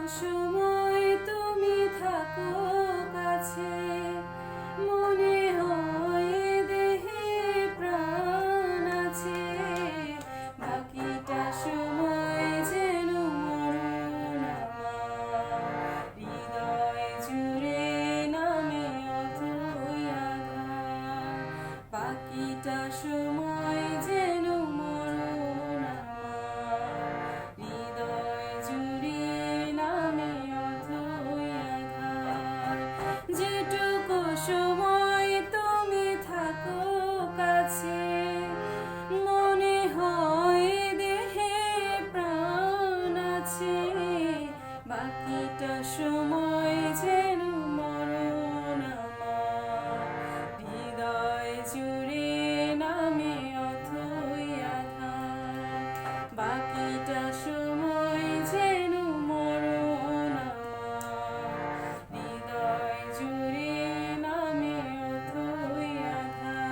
সময় তুমি থাকো কাছে, মনে হয় দেহে প্রাণ আছে। বাকিটা সময় যেন মরণ আমার, হৃদয় জুড়ে নামে অথই আধার। বাকিটা সময় যেন মরণ আমার, হৃদয় জুড়ে নামে অথই আধার। যেটুকু সময় তুমি থাকো কাছে, মনে হয় দেহে প্রাণ আছে। বাকিটা সময় যেন মরণ আমার, হৃদয় জুড়ে নামে অথই আধার। বাকিটা সময় যেন মরণ আমার, হৃদয় জুড়ে নামে অথই আধার।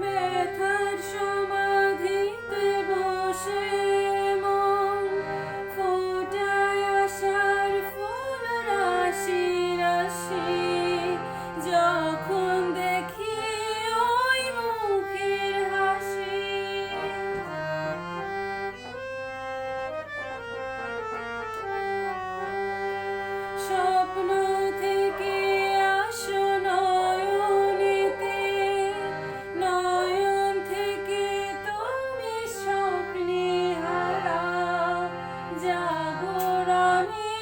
ব্যথার সমাধিতে বসে মন ফোটায় আশার ফুল রাশি রাশি। যখন দেখি ওই মুখের হাসি, স্বপ্ন থেকে আসো নয়নেতে, নয়ন থেকে তুমি স্বপ্নে হারাও। জাগরণে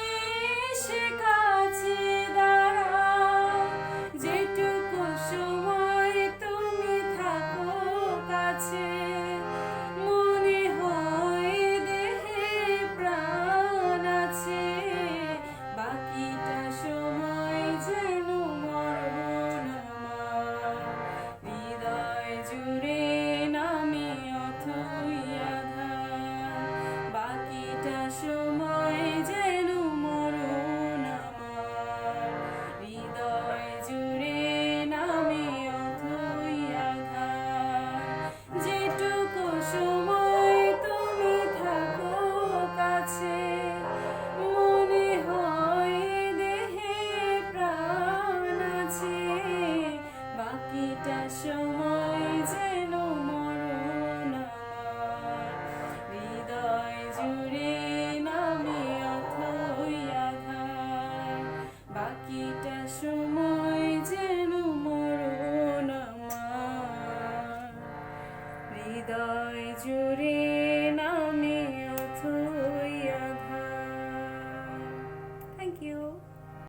এসে কাছে দাঁড়াও। যেটুকু সময় তুমি থাকো কাছে, মনে হয় দেহে প্রাণ আছে। বাকিটা সময় যেন মরণ আমার, হৃদয় জুড়ে নামে অথই আধার। বাকিটা সময় যেন মরণ আমার, হৃদয় জুড়ে নামে অথই আধার। যেটুকু সময় তুমি থাকো কাছে, মনে হয় দেহে প্রাণ আছে। বাকিটা সময় যেন মরণ আমার, হৃদয় জুড়ে নামে অথই আধার। বাকিটা সময় যেন মরণ আমার, হৃদয় জুড়ে না